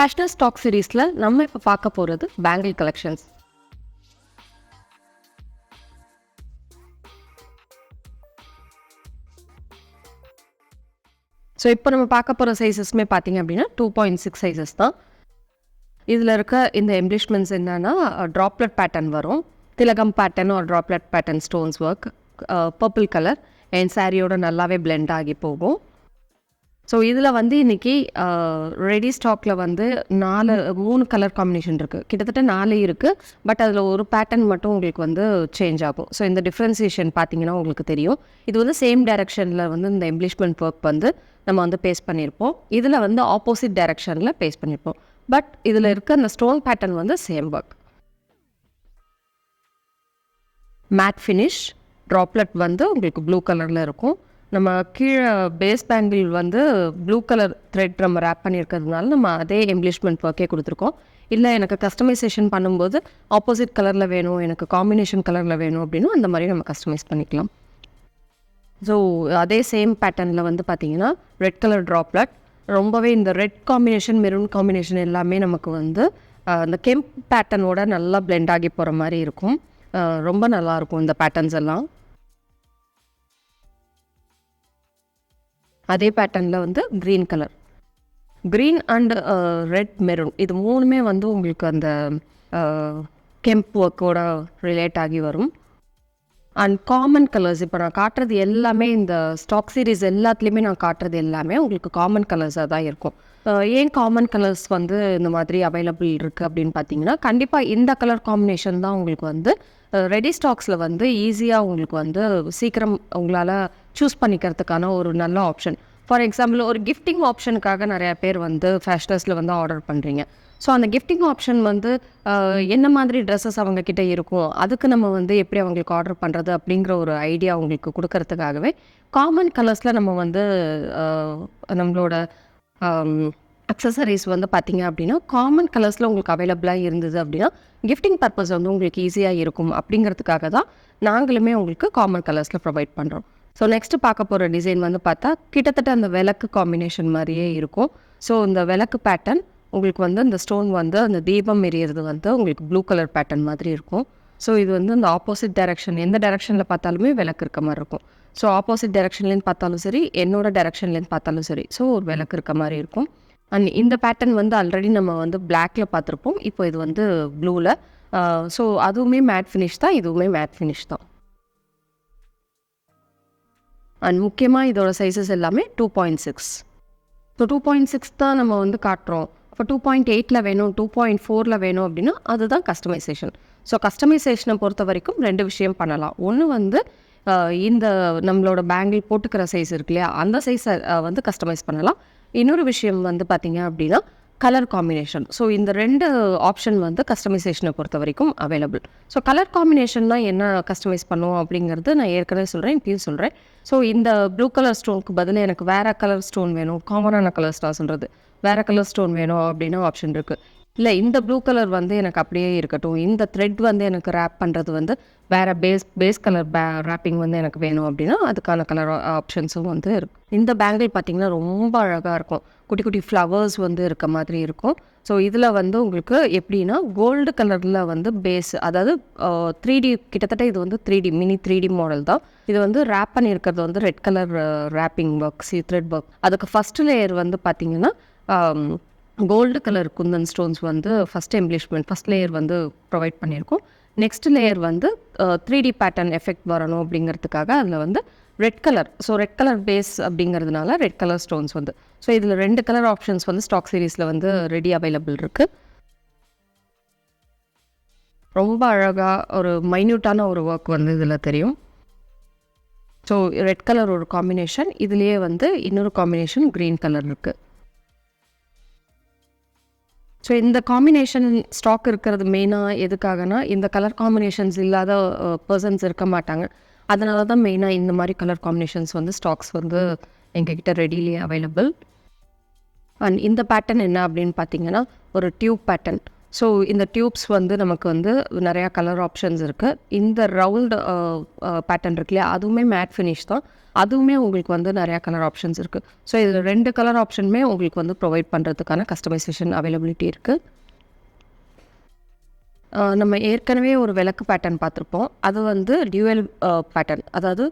ஃபேஷனல் stock சீரீஸில் நம்ம இப்போ பார்க்க போகிறது பேங்கிள் கலெக்ஷன்ஸ். ஸோ இப்போ நம்ம பார்க்க போகிற சைஸஸ்மே பார்த்தீங்க அப்படின்னா 2.6 சைஸஸ் தான். இதில் இருக்க இந்த எம்ப்ளிஷ்மெண்ட்ஸ் என்னன்னா ட்ராப்லெட் பேட்டர்ன் வரும், திலகம் பேட்டர்ன் ஒரு droplet pattern stones work, purple colour என் சாரியோட நல்லாவே பிளெண்ட் ஆகி போகும். ஸோ இதில் வந்து இன்றைக்கி ரெடி ஸ்டாக்கில் வந்து 3 கலர் காம்பினேஷன் இருக்குது, கிட்டத்தட்ட 4 இருக்குது. பட் அதில் ஒரு பேட்டர்ன் மட்டும் உங்களுக்கு வந்து சேஞ்ச் ஆகும். ஸோ இந்த டிஃப்ரென்சியேஷன் பார்த்தீங்கன்னா உங்களுக்கு தெரியும். இது வந்து சேம் டைரெக்ஷனில் வந்து இந்த எம்ப்ளிஷ்மெண்ட் ஒர்க் வந்து நம்ம வந்து பேஸ்ட் பண்ணியிருப்போம். இதில் வந்து ஆப்போசிட் டைரெக்ஷனில் பேஸ்ட் பண்ணியிருப்போம். பட் இதில் இருக்க அந்த ஸ்டோன் பேட்டர்ன் வந்து same work. Matte finish droplet வந்து உங்களுக்கு ப்ளூ கலரில் இருக்கும். நம்ம கீழே பேஸ் பேங்கிள் வந்து ப்ளூ கலர் த்ரெட் நம்ம ரேப் பண்ணியிருக்கிறதுனால நம்ம அதே எம்ப்ளிஷ்மெண்ட் ஒர்க்கே கொடுத்துருக்கோம். இல்லை எனக்கு கஸ்டமைசேஷன் பண்ணும்போது ஆப்போசிட் கலரில் வேணும், எனக்கு காம்பினேஷன் கலரில் வேணும் அப்படின்னா அந்த மாதிரி நம்ம கஸ்டமைஸ் பண்ணிக்கலாம். ஸோ அதே சேம் பேட்டர்னில் வந்து பார்த்திங்கன்னா ரெட் கலர் ட்ராப்லெட், ரொம்பவே இந்த ரெட் காம்பினேஷன் மெரூன் காம்பினேஷன் எல்லாமே நமக்கு வந்து அந்த கெம்ப் பேட்டர்னோட நல்லா பிளெண்ட் ஆகி போகிற மாதிரி இருக்கும். ரொம்ப நல்லாயிருக்கும் இந்த பேட்டர்ன்ஸ் எல்லாம். அதே பேட்டர்னில் வந்து green colour, green and red maroon, இது மூணுமே வந்து உங்களுக்கு அந்த கெம்ப் ஒர்க்கோட ரிலேட் ஆகி வரும். அண்ட் காமன் கலர்ஸ் இப்போ நான் காட்டுறது எல்லாமே இந்த ஸ்டாக் சீரீஸ் எல்லாத்துலேயுமே நான் காட்டுறது எல்லாமே உங்களுக்கு காமன் கலர்ஸாக தான் இருக்கும். ஏன் காமன் கலர்ஸ் வந்து இந்த மாதிரி அவைலபிள் இருக்குது அப்படின்னு பார்த்தீங்கன்னா, கண்டிப்பாக இந்த கலர் காம்பினேஷன் தான் உங்களுக்கு வந்து ரெடி ஸ்டாக்ஸில் வந்து ஈஸியாக உங்களுக்கு வந்து சீக்கிரம் உங்களால் சூஸ் பண்ணிக்கிறதுக்கான ஒரு நல்ல ஆப்ஷன். ஃபார் எக்ஸாம்பிள் ஒரு கிஃப்டிங் ஆப்ஷனுக்காக நிறையா பேர் வந்து ஃபேஷனர்ஸில் வந்து ஆர்டர் பண்ணுறீங்க. ஸோ அந்த கிஃப்டிங் ஆப்ஷன் வந்து என்ன மாதிரி ட்ரெஸ்ஸஸ் அவங்கக்கிட்ட இருக்கும், அதுக்கு நம்ம வந்து எப்படி அவங்களுக்கு ஆர்டர் பண்ணுறது அப்படிங்கிற ஒரு ஐடியா அவங்களுக்கு கொடுக்கறதுக்காகவே காமன் கலர்ஸில் நம்ம வந்து நம்மளோட அக்சசரிஸ் வந்து பார்த்திங்க அப்படின்னா காமன் கலர்ஸில் உங்களுக்கு அவைலபிளாக இருந்தது அப்படின்னா கிஃப்டிங் பர்பஸ் வந்து உங்களுக்கு ஈஸியாக இருக்கும். அப்படிங்கிறதுக்காக தான் நாங்களுமே உங்களுக்கு காமன் கலர்ஸில் ப்ரொவைட் பண்ணுறோம். ஸோ நெக்ஸ்ட்டு பார்க்க போகிற டிசைன் வந்து பார்த்தா கிட்டத்தட்ட அந்த விளக்கு காம்பினேஷன் மாதிரியே இருக்கும். ஸோ இந்த விளக்கு பேட்டர்ன் உங்களுக்கு வந்து இந்த ஸ்டோன் வந்து அந்த தீபம் எரியறது வந்து உங்களுக்கு ப்ளூ கலர் பேட்டர்ன் மாதிரி இருக்கும். ஸோ இது வந்து இந்த ஆப்போசிட் டைரெக்ஷன், எந்த டைரெக்ஷனில் பார்த்தாலுமே விளக்கு இருக்க மாதிரி இருக்கும். ஸோ ஆப்போசிட் டைரெக்ஷன்லேருந்து பார்த்தாலும் சரி, என்னோட டைரெக்ஷன்லேருந்து பார்த்தாலும் சரி, ஸோ ஒரு விளக்கு இருக்க மாதிரி இருக்கும். அண்ட் இந்த பேட்டர்ன் வந்து ஆல்ரெடி நம்ம வந்து பிளாக்ல பார்த்துருப்போம், இப்போ இது வந்து ப்ளூவில். ஸோ அதுவுமே மேட் ஃபினிஷ் தான், இதுவுமே மேட் ஃபினிஷ் தான். அண்ட் முக்கியமாக இதோட சைஸஸ் எல்லாமே 2.6. ஸோ 2.6 தான் நம்ம வந்து காட்டுறோம். இப்போ 2.8 வேணும், 2.4 வேணும் அப்படின்னா அதுதான் கஸ்டமைசேஷன். ஸோ கஸ்டமைசேஷனை பொறுத்த வரைக்கும் 2 விஷயம் பண்ணலாம். ஒன்று வந்து இந்த நம்மளோட பேங்கிள் போட்டுக்கிற சைஸ் இருக்கு இல்லையா, அந்த சைஸை வந்து கஸ்டமைஸ் பண்ணலாம். இன்னொரு விஷயம் வந்து பார்த்திங்க அப்படின்னா கலர் காம்பினேஷன். ஸோ இந்த 2 ஆப்ஷன் வந்து கஸ்டமைசேஷனை பொறுத்த வரைக்கும் அவைலபிள். ஸோ கலர் காம்பினேஷன்னா என்ன கஸ்டமைஸ் பண்ணுவோம் அப்படிங்கிறது நான் ஏற்கனவே சொல்கிறேன், இப்பயும் சொல்கிறேன். ஸோ இந்த ப்ளூ கலர் ஸ்டோனுக்கு பதிலாக எனக்கு வேறு கலர் ஸ்டோன் வேணும், காமனான கலர்ஸ் நான் சொல்கிறது, வேறு கலர் ஸ்டோன் வேணும் அப்படின்னா ஆப்ஷன் இருக்குது. இல்லை இந்த ப்ளூ கலர் வந்து எனக்கு அப்படியே இருக்கட்டும், இந்த த்ரெட் வந்து எனக்கு ரேப் பண்ணுறது வந்து வேறு பேஸ் கலர் ரேப்பிங் வந்து எனக்கு வேணும் அப்படின்னா அதுக்கான கலர் ஆப்ஷன்ஸும் வந்து இருக்கும். இந்த பேங்கிள் பார்த்திங்கன்னா ரொம்ப அழகாக இருக்கும், குட்டி குட்டி ஃப்ளவர்ஸ் வந்து இருக்க மாதிரி இருக்கும். ஸோ இதில் வந்து உங்களுக்கு எப்படின்னா கோல்டு கலரில் வந்து பேஸ், அதாவது 3D, கிட்டத்தட்ட இது வந்து 3D மினி 3D மாடல் தான். இது வந்து ரேப் பண்ணியிருக்கிறது வந்து red colour wrapping work, thread work. அதுக்கு ஃபஸ்ட்டு லேயர் வந்து பார்த்திங்கன்னா கோல்டு கலர் குந்தன் ஸ்டோன்ஸ் வந்து ஃபஸ்ட் எம்ப்ளிஷ்மெண்ட் ஃபஸ்ட் லேயர் வந்து ப்ரொவைட் பண்ணியிருக்கோம். நெக்ஸ்ட் லேயர் வந்து 3D பேட்டர்ன் எஃபெக்ட் வரணும் அப்படிங்கிறதுக்காக அதில் வந்து red colour, so red colour base அப்படிங்கிறதுனால ரெட் கலர் ஸ்டோன்ஸ் வந்து. ஸோ இதில் 2 கலர் ஆப்ஷன்ஸ் வந்து ஸ்டாக் சீரீஸில் வந்து ரெடி அவைலபிள் இருக்குது. ரொம்ப அழகாக ஒரு மைன்யூட்டான ஒரு ஒர்க் வந்து இதில் தெரியும். ஸோ ரெட் கலர் ஒரு காம்பினேஷன், இதுலேயே வந்து இன்னொரு காம்பினேஷன் க்ரீன் கலர் இருக்குது. ஸோ இந்த காம்பினேஷன் ஸ்டாக் இருக்கிறது மெயினாக எதுக்காகனா, இந்த கலர் காம்பினேஷன்ஸ் இல்லாத பர்சன்ஸ் இருக்க மாட்டாங்க. அதனால தான் மெயினாக இந்த மாதிரி கலர் காம்பினேஷன்ஸ் வந்து ஸ்டாக்ஸ் வந்து எங்ககிட்ட ரெடியிலே அவைலபிள். அண்ட் இந்த பேட்டர்ன் என்ன அப்படின்னு பார்த்தீங்கன்னா ஒரு டியூப் பேட்டர்ன். ஸோ இந்த டியூப்ஸ் வந்து நமக்கு வந்து நிறையா கலர் ஆப்ஷன்ஸ் இருக்குது. இந்த ரவுண்ட் பேட்டர்ன் இருக்கு இல்லையா, அதுவுமே மேட் ஃபினிஷ் தான். அதுவுமே உங்களுக்கு வந்து நிறையா கலர் ஆப்ஷன்ஸ் இருக்குது. ஸோ இதில் 2 கலர் ஆப்ஷனுமே உங்களுக்கு வந்து ப்ரொவைட் பண்ணுறதுக்கான கஸ்டமைசேஷன் அவைலபிலிட்டி இருக்குது. நம்ம ஏற்கனவே ஒரு விளக்கு பேட்டர்ன் பார்த்துருப்போம். அது வந்து டியூவல் பேட்டர்ன். அதாவது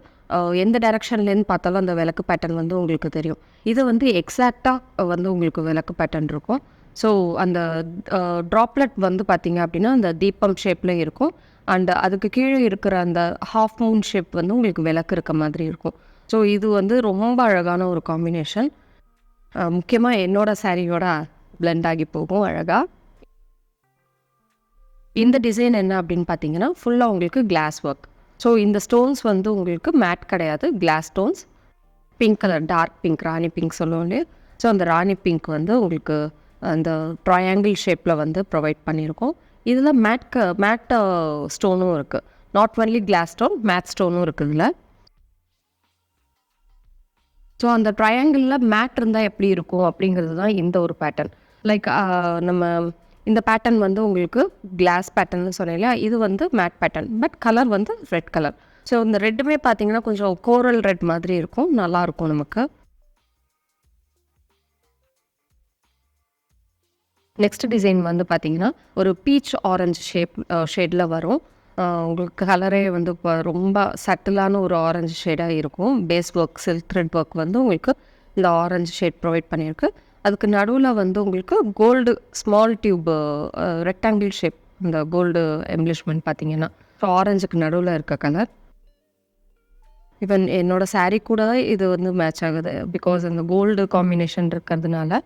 எந்த டைரக்ஷன்லேருந்து பார்த்தாலும் அந்த விளக்கு பேட்டர்ன் வந்து உங்களுக்கு தெரியும். இது வந்து எக்ஸாக்டாக வந்து உங்களுக்கு விளக்கு பேட்டர்ன் இருக்கும். ஸோ அந்த ட்ராப்லெட் வந்து பார்த்திங்க அப்படின்னா அந்த தீபம் ஷேப்பில் இருக்கும். அண்ட் அதுக்கு கீழே இருக்கிற அந்த ஹாஃப் மூன் ஷேப் வந்து உங்களுக்கு விளக்கு இருக்க மாதிரி இருக்கும். ஸோ இது வந்து ரொம்ப அழகான ஒரு காம்பினேஷன். முக்கியமாக என்னோட சாரியோட பிளெண்ட் ஆகி போகும் அழகாக. இந்த டிசைன் என்ன அப்படின்னு பார்த்தீங்கன்னா ஃபுல்லாக உங்களுக்கு கிளாஸ் ஒர்க். ஸோ இந்த ஸ்டோன்ஸ் வந்து உங்களுக்கு மேட் கிடையாது, glass stones. Pink colour, dark pink, rani pink சொல்லுவோம் இல்லையா. ஸோ அந்த ராணி பிங்க் வந்து உங்களுக்கு அந்த ட்ரையாங்கிள் ஷேப்பில் வந்து ப்ரொவைட் பண்ணியிருக்கோம். இதில் மேட் ஸ்டோனும் இருக்குது. Not only glass stone, matte ஸ்டோனும் இருக்குது இதில். ஸோ அந்த ட்ரையாங்கிளில் மேட் இருந்தால் எப்படி இருக்கும் அப்படிங்கிறது தான் இந்த ஒரு பேட்டர்ன். லைக் நம்ம இந்த பேட்டர்ன் வந்து உங்களுக்கு கிளாஸ் பேட்டர்ன்னு சொன்னேன் இல்லையா, இது வந்து மேட் பேட்டர்ன். பட் கலர் வந்து ரெட் கலர். ஸோ இந்த ரெட்டுமே பார்த்தீங்கன்னா கொஞ்சம் கோரல் ரெட் மாதிரி இருக்கும், நல்லாயிருக்கும் நமக்கு. நெக்ஸ்ட் டிசைன் வந்து பார்த்தீங்கன்னா ஒரு பீச் ஆரஞ்சு ஷேடில் வரும். உங்களுக்கு கலரே வந்து இப்போ ரொம்ப சட்டிலான ஒரு ஆரஞ்சு ஷேடாக இருக்கும். Base work, silk thread work வந்து உங்களுக்கு இந்த ஆரஞ்சு ஷேட் ப்ரொவைட் பண்ணியிருக்கு. அதுக்கு நடுவில் வந்து உங்களுக்கு gold small tube rectangle shape, இந்த கோல்டு எம்ப்ளிஷ்மெண்ட் பார்த்தீங்கன்னா ஸோ ஆரஞ்சுக்கு நடுவில் இருக்க கலர். ஈவன் என்னோட சாரீ கூட இது வந்து மேட்ச் ஆகுது, பிகாஸ் அந்த கோல்டு காம்பினேஷன் இருக்கிறதுனால.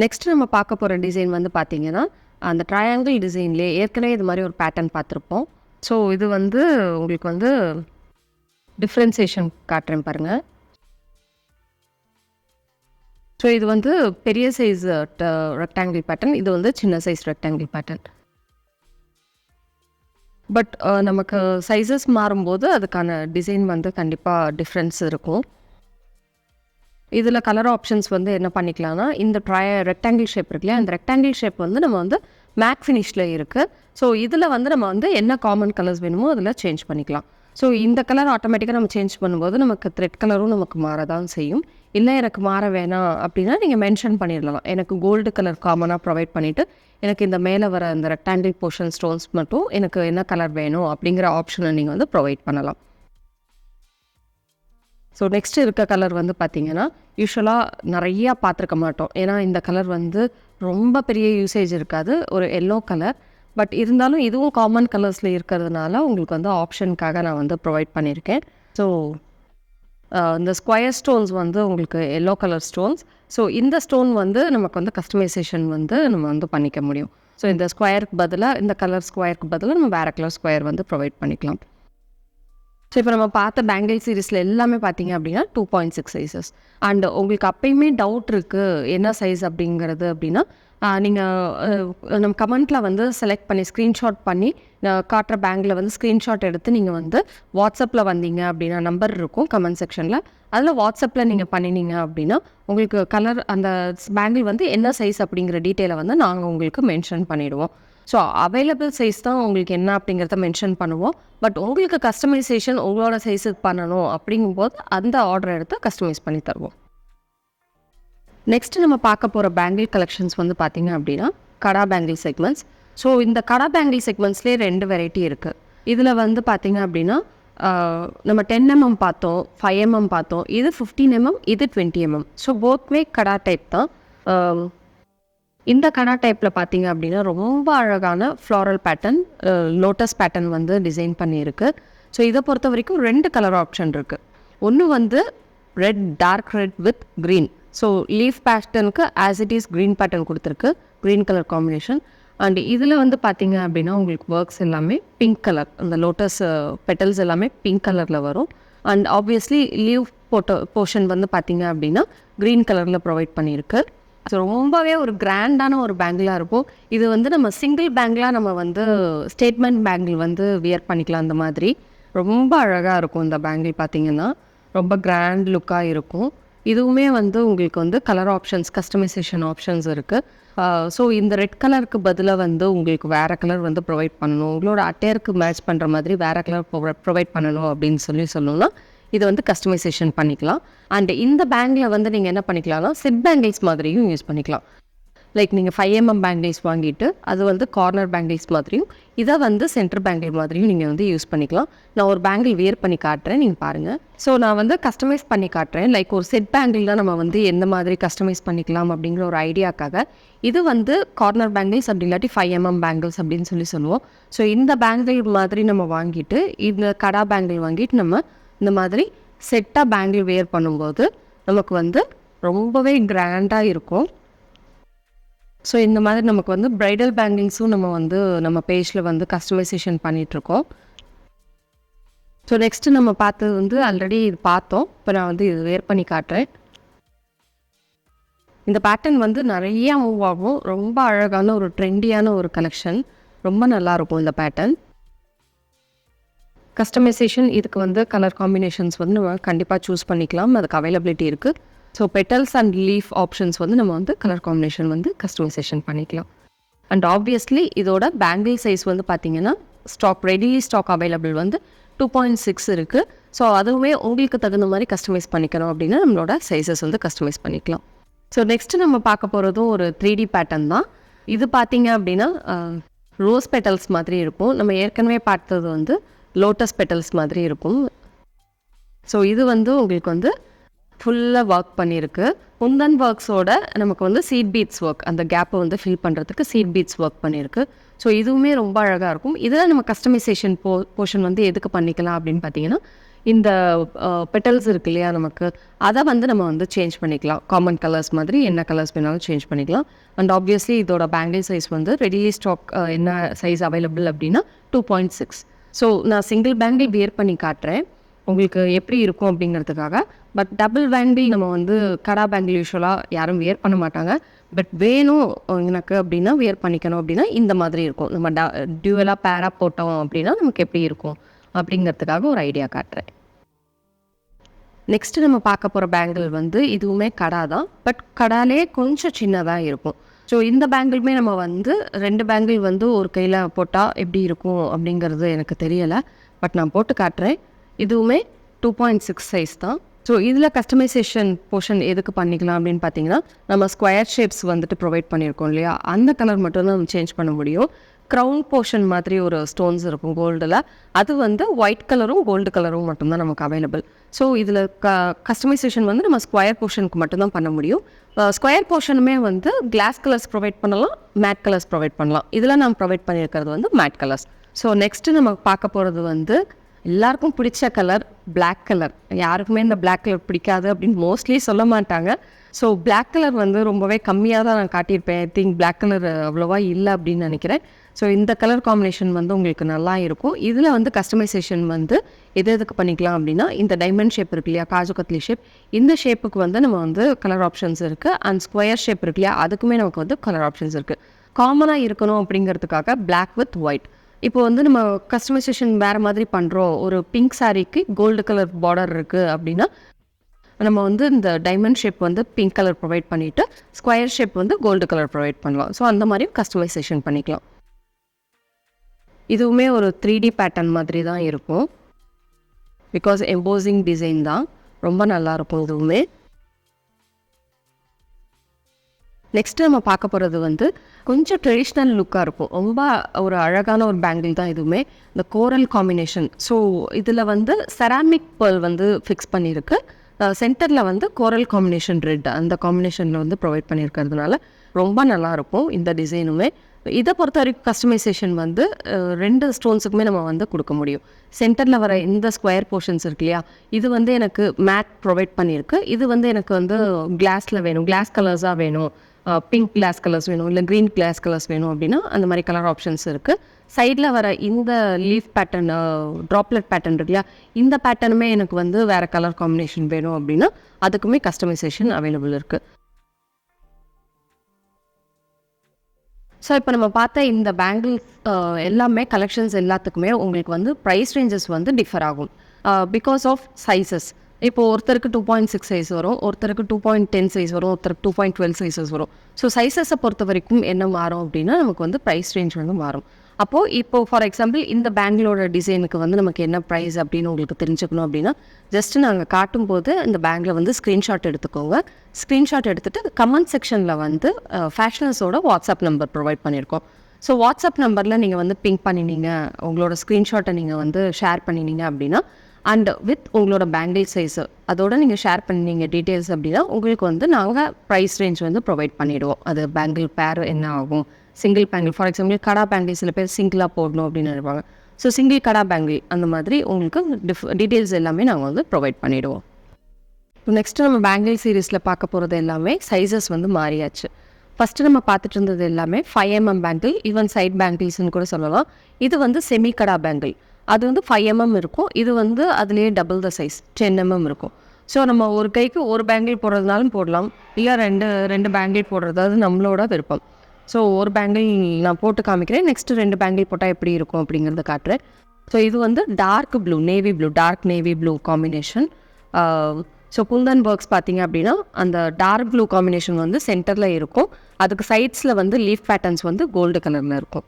நெக்ஸ்ட் நம்ம பார்க்க போகிற டிசைன் வந்து பார்த்தீங்கன்னா அந்த ட்ரையாங்கிள் டிசைன்லேயே ஏற்கனவே இது மாதிரி ஒரு பேட்டர்ன் பார்த்துருப்போம். ஸோ இது வந்து உங்களுக்கு வந்து டிஃப்ரென்சியேஷன் காட்டுறேன் பாருங்கள். ஸோ இது வந்து பெரிய சைஸ் ரெக்டாங்கிள் பேட்டர்ன், இது வந்து சின்ன சைஸ் ரெக்டாங்கிள் பேட்டர்ன். பட் நமக்கு சைஸஸ் மாறும்போது அதுக்கான டிசைன் வந்து கண்டிப்பாக டிஃப்ரென்ஸ் இருக்கும். இதில் கலர் ஆப்ஷன்ஸ் வந்து என்ன பண்ணிக்கலாம்னா, இந்த ரெக்டாங்கிள் ஷேப் இருக்கு இல்லையா, அந்த ரெக்டாங்கிள் ஷேப் வந்து நம்ம வந்து மேட் ஃபினிஷில் இருக்குது. ஸோ இதில் வந்து நம்ம வந்து என்ன காமன் கலர்ஸ் வேணுமோ அதில் சேஞ்ச் பண்ணிக்கலாம். ஸோ இந்த கலர் ஆட்டோமேட்டிக்காக நம்ம சேஞ்ச் பண்ணும்போது நமக்கு த்ரெட் கலரும் நமக்கு மாறதான் செய்யும். இல்லை எனக்கு மாற வேணாம் அப்படின்னா நீங்கள் மென்ஷன் பண்ணிடலாம், எனக்கு கோல்டு கலர் காமனாக ப்ரொவைட் பண்ணிவிட்டு எனக்கு இந்த மேலே வர அந்த ரெக்டாங்கிள் போர்ஷன் ஸ்டோன்ஸ் மட்டும் எனக்கு என்ன கலர் வேணும் அப்படிங்கிற ஆப்ஷனை நீங்கள் வந்து ப்ரொவைட் பண்ணலாம். ஸோ நெக்ஸ்ட் இருக்க கலர் வந்து பார்த்திங்கன்னா யூஸ்வலாக நிறையா பார்த்துருக்க மாட்டோம். ஏன்னா இந்த கலர் வந்து ரொம்ப பெரிய யூசேஜ் இருக்காது, ஒரு எல்லோ கலர். பட் இருந்தாலும் இதுவும் காமன் கலர்ஸில் இருக்கிறதுனால உங்களுக்கு வந்து ஆப்ஷனுக்காக நான் வந்து ப்ரொவைட் பண்ணியிருக்கேன். ஸோ இந்த ஸ்கொயர் ஸ்டோன்ஸ் வந்து உங்களுக்கு எல்லோ கலர் ஸ்டோன்ஸ். ஸோ இந்த ஸ்டோன் வந்து நமக்கு வந்து கஸ்டமைசேஷன் வந்து நம்ம வந்து பண்ணிக்க முடியும். ஸோ இந்த ஸ்கொயருக்கு பதிலாக, இந்த கலர் ஸ்கொயருக்கு பதிலாக நம்ம வேறு கலர் ஸ்கொயர் வந்து ப்ரொவைட் பண்ணிக்கலாம். ஸோ இப்போ நம்ம பார்த்த பேங்கிள் சீரீஸில் எல்லாமே பார்த்தீங்க அப்படின்னா 2.6 சைஸஸ். அண்ட் உங்களுக்கு அப்பயுமே டவுட் இருக்குது என்ன சைஸ் அப்படிங்கிறது அப்படின்னா, நீங்கள் நம்ம கமெண்ட்டில் வந்து செலக்ட் பண்ணி ஸ்க்ரீன்ஷாட் பண்ணி காட்டுற பேங்கில் வந்து ஸ்க்ரீன்ஷாட் எடுத்து நீங்கள் வந்து வாட்ஸ்அப்பில் வந்தீங்க அப்படின்னா நம்பர் இருக்கும் கமெண்ட் செக்ஷனில், அதில் வாட்ஸ்அப்பில் நீங்கள் பண்ணினீங்க அப்படின்னா உங்களுக்கு கலர் அந்த பேங்கிள் வந்து என்ன சைஸ் அப்படிங்கிற டீட்டெயிலை வந்து நாங்கள் உங்களுக்கு மென்ஷன் பண்ணிவிடுவோம். ஸோ அவைலபிள் சைஸ் தான் உங்களுக்கு என்ன அப்படிங்கிறத மென்ஷன் பண்ணுவோம். பட் உங்களுக்கு கஸ்டமைசேஷன் உங்களோட சைஸுக்கு பண்ணணும் அப்படிங்கும்போது அந்த ஆர்டர் எடுத்து கஸ்டமைஸ் பண்ணி தருவோம். நெக்ஸ்ட்டு நம்ம பார்க்க போகிற பேங்கிள் கலெக்ஷன்ஸ் வந்து பார்த்திங்க அப்படின்னா கடா பேங்கிள் செக்மெண்ட்ஸ். ஸோ இந்த கடா பேங்கிள் செக்மெண்ட்ஸ்லேயே 2 வெரைட்டி இருக்குது. இதில் வந்து பார்த்திங்க அப்படின்னா நம்ம 10mm பார்த்தோம், 5mm பார்த்தோம், இது 15mm, இது 20mm. ஸோ போத்வே கடா டைப் தான். இந்த கடா டைப்பில் பார்த்தீங்க அப்படின்னா ரொம்ப அழகான ஃப்ளாரல் பேட்டர்ன், லோட்டஸ் பேட்டர்ன் வந்து டிசைன் பண்ணியிருக்கு. ஸோ இதை பொறுத்த வரைக்கும் 2 கலர் ஆப்ஷன் இருக்குது. ஒன்று வந்து red, dark red with green. So leaf பேட்டர்னுக்கு as it is green pattern கொடுத்துருக்கு, க்ரீன் கலர் காம்பினேஷன். அண்ட் இதில் வந்து பார்த்தீங்க அப்படின்னா உங்களுக்கு ஒர்க்ஸ் எல்லாமே பிங்க் கலர், அந்த லோட்டஸ் பெட்டல்ஸ் எல்லாமே பிங்க் கலரில் வரும். அண்ட் ஆப்வியஸ்லி லீவ் போர்ஷன் வந்து பார்த்தீங்க அப்படின்னா க்ரீன் கலரில் ப்ரொவைட் பண்ணியிருக்கு. ஸோ ரொம்பவே ஒரு கிராண்டான ஒரு பேங்கிளாக இருக்கும். இது வந்து நம்ம சிங்கிள் பேங்கிளாக நம்ம வந்து ஸ்டேட்மெண்ட் பேங்கிள் வந்து வியர் பண்ணிக்கலாம். அந்த மாதிரி ரொம்ப அழகாக இருக்கும் இந்த பேங்கிள். பார்த்திங்கன்னா ரொம்ப கிராண்ட் லுக்காக இருக்கும். இதுவுமே வந்து உங்களுக்கு வந்து கலர் ஆப்ஷன்ஸ், கஸ்டமைசேஷன் ஆப்ஷன்ஸ் இருக்குது. ஸோ இந்த ரெட் கலருக்கு பதிலாக வந்து உங்களுக்கு வேறு கலர் வந்து ப்ரொவைட் பண்ணணும், உங்களோட அட்டையருக்கு மேட்ச் பண்ணுற மாதிரி வேறு கலர் ப்ரொவைட் பண்ணணும் அப்படின்னு சொல்லணும்னா இது வந்து கஸ்டமைசேஷன் பண்ணிக்கலாம். அண்ட் இந்த பேங்கில் வந்து நீங்கள் என்ன பண்ணிக்கலாம்னா செட் பேங்கிள்ஸ் மாதிரியும் யூஸ் பண்ணிக்கலாம். லைக் நீங்கள் 5mm பேங்கிள்ஸ் வாங்கிட்டு அது வந்து கார்னர் பேங்கிள்ஸ் மாதிரியும் இதை வந்து சென்டர் பேங்கிள் மாதிரியும் நீங்கள் வந்து யூஸ் பண்ணிக்கலாம். நான் ஒரு பேங்கிள் வியர் பண்ணி காட்டுறேன், நீங்கள் பாருங்கள். ஸோ நான் வந்து கஸ்டமைஸ் பண்ணி காட்டுறேன். லைக் ஒரு செட் பேங்கிள் தான் நம்ம வந்து எந்த மாதிரி கஸ்டமைஸ் பண்ணிக்கலாம் அப்படிங்கிற ஒரு ஐடியாக்காக. இது வந்து கார்னர் பேங்கிள்ஸ் அப்படி இல்லாட்டி 5mm பேங்கிள்ஸ் அப்படின்னு சொல்லுவோம். ஸோ இந்த பேங்கிள் மாதிரி நம்ம வாங்கிட்டு இந்த கடா பேங்கிள் வாங்கிட்டு நம்ம இந்த மாதிரி செட்டாக பேங்கிள் வியர் பண்ணும்போது நமக்கு வந்து ரொம்பவே கிராண்டாக இருக்கும். ஸோ இந்த மாதிரி நமக்கு வந்து ப்ரைடல் பேங்கிள்ஸும் நம்ம பேஜில் வந்து கஸ்டமைசேஷன் பண்ணிகிட்ருக்கோம். ஸோ நெக்ஸ்ட்டு நம்ம பார்த்தது வந்து ஆல்ரெடி இது பார்த்தோம். இப்போ நான் வந்து இது வேர் பண்ணி காட்டுறேன். இந்த பேட்டர்ன் வந்து நிறையா மூவ் ஆகும். ரொம்ப அழகான ஒரு ட்ரெண்டியான ஒரு கலெக்ஷன், ரொம்ப நல்லாயிருக்கும் இந்த பேட்டர்ன். கஸ்டமைசேஷன் இதுக்கு வந்து கலர் காம்பினேஷன்ஸ் வந்து நம்ம கண்டிப்பாக சூஸ் பண்ணிக்கலாம், அதுக்கு அவைலபிலிட்டி இருக்குது. So petals and leaf options வந்து நம்ம வந்து கலர் காம்பினேஷன் வந்து கஸ்டமைசேஷன் பண்ணிக்கலாம். அண்ட் ஆப்வியஸ்லி இதோட பேங்கிள் சைஸ் வந்து பார்த்திங்கன்னா ரெடி ஸ்டாக் அவைலபிள் வந்து 2.6 இருக்குது. ஸோ அதுவுமே உங்களுக்கு தகுந்த மாதிரி கஸ்டமைஸ் பண்ணிக்கணும் அப்படின்னா நம்மளோட சைஸஸ் வந்து கஸ்டமைஸ் பண்ணிக்கலாம். ஸோ நெக்ஸ்ட்டு நம்ம பார்க்க போகிறதும் ஒரு 3D பேட்டர்ன் தான். இது பார்த்திங்க அப்படின்னா ரோஸ் பெட்டல்ஸ் மாதிரி இருக்கும். நம்ம ஏற்கனவே பார்த்தது வந்து லோட்டஸ் பெட்டல்ஸ் மாதிரி இருக்கும். ஸோ இது வந்து உங்களுக்கு வந்து ஃபுல்லாக ஒர்க் பண்ணியிருக்கு. குந்தன் ஒர்க்ஸோட நமக்கு வந்து சீட் பீட்ஸ் ஒர்க், அந்த கேப்பை வந்து ஃபில் பண்ணுறதுக்கு சீட் பீட்ஸ் ஒர்க் பண்ணியிருக்கு. ஸோ இதுவுமே ரொம்ப அழகாக இருக்கும். இதில் நம்ம கஸ்டமைசேஷன் போர்ஷன் வந்து எதுக்கு பண்ணிக்கலாம் அப்படின்னு பார்த்தீங்கன்னா இந்த பெட்டல்ஸ் இருக்கு இல்லையா, நமக்கு அதை வந்து நம்ம வந்து சேஞ்ச் பண்ணிக்கலாம். காமன் கலர்ஸ் மாதிரி என்ன கலர்ஸ் வேணாலும் சேஞ்ச் பண்ணிக்கலாம். அண்ட் ஆப்வியஸ்லி இதோட பேங்கிள் சைஸ் வந்து ரெடி ஸ்டாக் என்ன சைஸ் அவைலபிள் அப்படின்னா 2.6. ஸோ நான் சிங்கிள் பேங்கிள் வியர் பண்ணி காட்டுறேன் உங்களுக்கு எப்படி இருக்கும் அப்படிங்கிறதுக்காக. பட் டபுள் பேங்கிள் நம்ம வந்து கடா பேங்கிள் யூஸ்வலாக யாரும் வியர் பண்ண மாட்டாங்க. பட் வேணும் எனக்கு அப்படின்னா வியர் பண்ணிக்கணும் அப்படின்னா இந்த மாதிரி இருக்கும். நம்ம டியூவலாக பேராக போட்டோம் அப்படின்னா நமக்கு எப்படி இருக்கும் அப்படிங்கிறதுக்காக ஒரு ஐடியா காட்டுறேன். நெக்ஸ்ட்டு நம்ம பார்க்க போகிற பேங்கிள் வந்து இதுவுமே கடா தான், பட் கடாலே கொஞ்சம் சின்னதாக இருக்கும். ஸோ இந்த பேங்கிளுமே நம்ம வந்து 2 பேங்கிள் வந்து ஒரு கையில் போட்டால் எப்படி இருக்கும் அப்படிங்கிறது எனக்கு தெரியலை. பட் நான் போட்டு காட்டுறேன். இதுவுமே 2.6 சைஸ் தான். ஸோ இதில் கஸ்டமைசேஷன் போர்ஷன் எதுக்கு பண்ணிக்கலாம் அப்படின்னு பார்த்தீங்கன்னா நம்ம ஸ்கொயர் ஷேப்ஸ் வந்துட்டு ப்ரொவைட் பண்ணியிருக்கோம் இல்லையா, அந்த கலர் மட்டும்தான் நம்ம சேஞ்ச் பண்ண முடியும். க்ரௌன் போர்ஷன் மாதிரி ஒரு ஸ்டோன்ஸ் இருக்கும் கோல்டில், அது வந்து ஒயிட் கலரும் கோல்டு கலரும் மட்டும்தான் நமக்கு அவைலபிள். ஸோ இதில் கஸ்டமைசேஷன் வந்து நம்ம ஸ்கொயர் போர்ஷனுக்கு மட்டும்தான் பண்ண முடியும். ஸ்கொயர் போர்ஷனுமே வந்து கிளாஸ் கலர்ஸ் ப்ரொவைட் பண்ணலாம், மேட் கலர்ஸ் ப்ரொவைட் பண்ணலாம். இதில் நம்ம ப்ரொவைட் பண்ணியிருக்கிறது வந்து மேட் கலர்ஸ். ஸோ நெக்ஸ்ட்டு நம்ம பார்க்க போகிறது வந்து எல்லாருக்கும் பிடிச்ச கலர் பிளாக் கலர். யாருக்குமே இந்த பிளாக் கலர் பிடிக்காது அப்படின்னு மோஸ்ட்லி சொல்ல மாட்டாங்க. ஸோ பிளாக் கலர் வந்து ரொம்பவே கம்மியாக தான் நான் காட்டியிருப்பேன். ஐ திங்க் பிளாக் கலர் அவ்வளோவா இல்லை அப்படின்னு நினைக்கிறேன். ஸோ இந்த கலர் காம்பினேஷன் வந்து உங்களுக்கு நல்லா இருக்கும். இதில் வந்து கஸ்டமைசேஷன் வந்து எதுக்கு பண்ணிக்கலாம் அப்படின்னா இந்த டைமண்ட் ஷேப் இருக்கு இல்லையா, காஜு கத்லி ஷேப், இந்த ஷேப்புக்கு வந்து நம்ம வந்து கலர் ஆப்ஷன்ஸ் இருக்குது. அண்ட் ஸ்கொயர் ஷேப் இருக்கு இல்லையா, அதுக்குமே நமக்கு வந்து கலர் ஆப்ஷன்ஸ் இருக்குது. காமனாக இருக்கணும் அப்படிங்கிறதுக்காக பிளாக் வித் ஒயிட். இப்போ வந்து நம்ம கஸ்டமைசேஷன் வேறு மாதிரி பண்ணுறோம், ஒரு பிங்க் சாரீக்கு கோல்டு கலர் பார்டர் இருக்குது அப்படின்னா நம்ம வந்து இந்த டைமண்ட் ஷேப் வந்து பிங்க் கலர் ப்ரொவைட் பண்ணிவிட்டு ஸ்கொயர் ஷேப் வந்து கோல்டு கலர் ப்ரொவைட் பண்ணலாம். ஸோ அந்த மாதிரியும் கஸ்டமைசேஷன் பண்ணிக்கலாம். இதுவுமே ஒரு 3D பேட்டர்ன் மாதிரி தான் இருக்கும். பிகாஸ் எம்போசிங் டிசைன் தான், ரொம்ப நல்லாயிருக்கும் இதுவுமே. நெக்ஸ்ட்டு நம்ம பார்க்க போகிறது வந்து கொஞ்சம் ட்ரெடிஷ்னல் லுக்காக இருக்கும். ரொம்ப ஒரு அழகான ஒரு பேங்கிள் தான் இதுவுமே. இந்த கோரல் காம்பினேஷன். ஸோ இதில் வந்து செராமிக் பேர்ல் வந்து ஃபிக்ஸ் பண்ணியிருக்கு. சென்டரில் வந்து கோரல் காம்பினேஷன் ரெட், அந்த காம்பினேஷனில் வந்து ப்ரொவைட் பண்ணியிருக்கிறதுனால ரொம்ப நல்லாயிருக்கும் இந்த டிசைனுமே. இதை பொறுத்த வரைக்கும் கஸ்டமைசேஷன் வந்து 2 ஸ்டோன்ஸுக்குமே நம்ம வந்து கொடுக்க முடியும். சென்டரில் வர இந்த ஸ்கொயர் போர்ஷன்ஸ் இருக்கு இல்லையா, இது வந்து எனக்கு மேட் ப்ரொவைட் பண்ணியிருக்கு. இது வந்து எனக்கு வந்து கிளாஸில் வேணும், கிளாஸ் கலர்ஸாக வேணும், பிங்க் கிளாஸ் கலர்ஸ் வேணும், இல்லை க்ரீன் கிளாஸ் கலர்ஸ் வேணும் அப்படின்னா அந்த மாதிரி கலர் ஆப்ஷன்ஸ் இருக்குது. சைடில் வர இந்த லீஃப் பேட்டர்ன், ட்ராப்லெட் பேட்டர்ன் இருக்கு இல்லையா, இந்த பேட்டர்னுமே எனக்கு வந்து வேறு கலர் காம்பினேஷன் வேணும் அப்படின்னா அதுக்குமே கஸ்டமைசேஷன் அவைலபிள் இருக்குது. ஸோ இப்போ நம்ம பார்த்த இந்த பேங்கிள்ஸ் எல்லாமே கலெக்ஷன்ஸ் எல்லாத்துக்குமே உங்களுக்கு வந்து ப்ரைஸ் ரேஞ்சஸ் வந்து டிஃபர் ஆகும் பிகாஸ் ஆஃப் சைஸஸ். இப்போ ஒருத்தருக்கு 2.6 சைஸ் வரும், ஒருத்தருக்கு 2.10 சைஸ் வரும், ஒருத்தருக்கு 2.12 சைஸஸ் வரும். ஸோ சைஸஸை பொறுத்த வரைக்கும் என்ன மாறும் அப்படின்னா நமக்கு வந்து ப்ரைஸ் ரேஞ்ச் வந்து மாறும். இப்போது ஃபார் எக்ஸாம்பிள் இந்த பேங்கிளோட டிசைனுக்கு வந்து நமக்கு என்ன ப்ரைஸ் அப்படின்னு உங்களுக்கு தெரிஞ்சுக்கணும் அப்படின்னா ஜஸ்ட்டு நாங்கள் காட்டும்போது இந்த பேங்கில் வந்து ஸ்க்ரீன்ஷாட் எடுத்துக்கோங்க. ஸ்க்ரீன்ஷாட் எடுத்துகிட்டு கமெண்ட் செக்ஷனில் வந்து ஃபேஷனர்ஸோட வாட்ஸ்அப் நம்பர் ப்ரொவைட் பண்ணியிருக்கோம். ஸோ வாட்ஸ்அப் நம்பரில் நீங்கள் வந்து பிங்க் பண்ணினீங்க, உங்களோட ஸ்க்ரீன்ஷாட்டை நீங்கள் வந்து ஷேர் பண்ணினீங்க அப்படின்னா அண்ட் வித் உங்களோட பேங்கிள் சைஸு அதோட நீங்கள் ஷேர் பண்ணீங்க டீட்டெயில்ஸ் அப்படின்னா உங்களுக்கு வந்து நாங்கள் ப்ரைஸ் ரேஞ்ச் வந்து ப்ரொவைட் பண்ணிவிடுவோம். அது பேங்கிள் பேர் என்ன ஆகும், single bangle, for example kara bangle சில பேர் சிங்கிளாக போடணும் அப்படின்னு நினைப்பாங்க. ஸோ சிங்கிள் கடா பேங்கிள் அந்த மாதிரி உங்களுக்கு டீட்டெயில்ஸ் எல்லாமே நாங்கள் வந்து ப்ரொவைட் பண்ணிவிடுவோம். நெக்ஸ்ட்டு நம்ம பேங்கிள் சீரீஸில் பார்க்க போகிறது எல்லாமே சைஸஸ் வந்து மாறியாச்சு. ஃபஸ்ட்டு நம்ம பார்த்துட்டு இருந்தது எல்லாமே 5mm பேங்கிள், ஈவன் சைட் பேங்கிள்ஸ்னு கூட சொல்லலாம். இது வந்து செமி கடா பேங்கிள், அது வந்து 5mm இருக்கும். இது வந்து அதுலேயே டபுள் த சைஸ் 10mm இருக்கும். ஸோ நம்ம ஒரு கைக்கு ஒரு பேங்கிள் போடுறதுனாலும் போடலாம், இல்லை ரெண்டு பேங்கிள் போடுறது நம்மளோட விருப்பம். ஸோ ஒரு பேங்கிள் நான் போட்டு காமிக்கிறேன், நெக்ஸ்ட்டு 2 பேங்கிள் போட்டால் எப்படி இருக்கும் அப்படிங்கிறத காட்டுறேன். ஸோ இது வந்து dark blue, navy blue, dark navy blue combination. So kundan works பார்த்தீங்க அப்படின்னா அந்த டார்க் ப்ளூ காம்பினேஷன் வந்து சென்டரில் இருக்கும். அதுக்கு சைட்ஸில் வந்து லீஃப் பேட்டர்ன்ஸ் வந்து கோல்டு கலரில் இருக்கும்.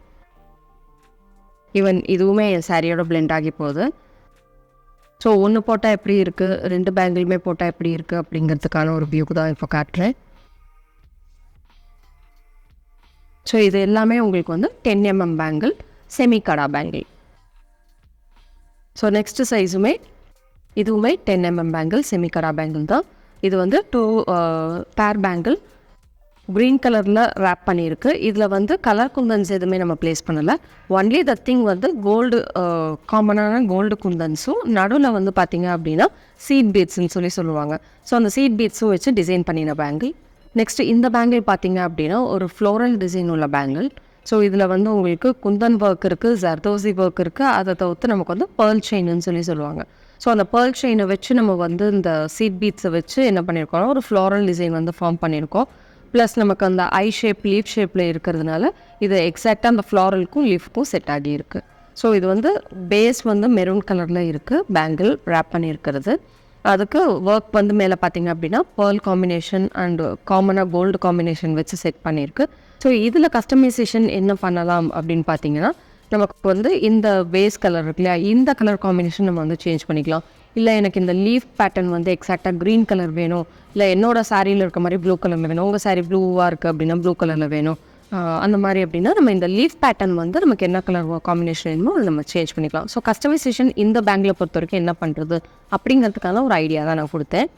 ஈவன் இதுவுமே என் சாரியோட பிளெண்ட் ஆகி போகுது. ஸோ ஒன்று போட்டால் எப்படி இருக்குது, 2 பேங்கிளுமே போட்டால் எப்படி இருக்குது அப்படிங்கிறதுக்கான ஒரு வியூக்கு தான் இப்போ காட்டுறேன். ஸோ இது எல்லாமே உங்களுக்கு வந்து 10mm பேங்கிள், செமி கடா பேங்கிள். ஸோ நெக்ஸ்ட்டு சைஸுமே இதுவுமே 10mm பேங்கிள், செமி கடா பேங்கிள் தான். இது வந்து 2 பேர் பேங்கிள் க்ரீன் கலரில் ரேப் பண்ணியிருக்கு. இதில் வந்து கலர் குந்தன்ஸ் எதுவுமே நம்ம ப்ளேஸ் பண்ணலை. ஒன்லி த திங் வந்து கோல்டு, காமனான கோல்டு குந்தன்ஸும் நடுவில் வந்து பார்த்திங்க அப்படின்னா சீட் பீட்ஸ்ன்னு சொல்லுவாங்க. ஸோ அந்த சீட் பீட்ஸும் வச்சு டிசைன் பண்ணின பேங்கிள். நெக்ஸ்ட்டு இந்த பேங்கிள் பார்த்திங்க அப்படின்னா ஒரு ஃப்ளோரல் டிசைன் உள்ள பேங்கிள். ஸோ இதில் வந்து உங்களுக்கு குந்தன் ஒர்க் இருக்குது, ஜர்தோசி ஒர்க் இருக்குது. அதை தவிர்த்து நமக்கு வந்து பேர்ல் செயின்னு சொல்லுவாங்க. ஸோ அந்த பேர்ல் செயினை வச்சு நம்ம வந்து இந்த சீட் பீட்ஸை வச்சு என்ன பண்ணியிருக்கோம்னா ஒரு ஃப்ளோரல் டிசைன் வந்து ஃபார்ம் பண்ணியிருக்கோம். ப்ளஸ் நமக்கு அந்த ஐ ஷேப், லீஃப் ஷேப்பில் இருக்கிறதுனால இது எக்ஸாக்டாக அந்த ஃப்ளாரலுக்கும் லீஃப்க்கும் செட் ஆகி இருக்குது. ஸோ இது வந்து பேஸ் வந்து மெரூன் கலரில் இருக்குது, பேங்கிள் ரேப் பண்ணியிருக்கிறது. அதுக்கு ஒர்க் வந்து மேலே பார்த்திங்க அப்படின்னா பேர்ல் காம்பினேஷன் அண்டு காமனாக கோல்டு காம்பினேஷன் வச்சு செட் பண்ணியிருக்கு. ஸோ இதில் கஸ்டமைசேஷன் என்ன பண்ணலாம் அப்படின்னு பார்த்தீங்கன்னா நமக்கு வந்து இந்த பேஸ் கலர் இருக்கு இல்லையா, இந்த கலர் காம்பினேஷன் நம்ம வந்து சேஞ்ச் பண்ணிக்கலாம். இல்லை எனக்கு இந்த லீஃப் பேட்டர்ன் வந்து எக்ஸாக்டாக க்ரீன் கலர் வேணும், இல்லை என்னோடய சாரியில் இருக்க மாதிரி ப்ளூ கலரில் வேணும், உங்கள் சாரி ப்ளூவாக இருக்குது அப்படின்னா ப்ளூ கலரில் வேணும், அந்த மாதிரி அப்படின்னா நம்ம இந்த லீஃப் பேட்டர்ன் வந்து நமக்கு என்ன கலர் காம்பினேஷன் வேணுமோ அதை நம்ம சேஞ்ச் பண்ணிக்கலாம். ஸோ கஸ்டமைசேஷன் இந்த பேங்கில் பொறுத்த வரைக்கும் என்ன பண்ணுறது அப்படிங்கிறதுக்கான ஒரு ஐடியா தான் நான் கொடுத்தேன்.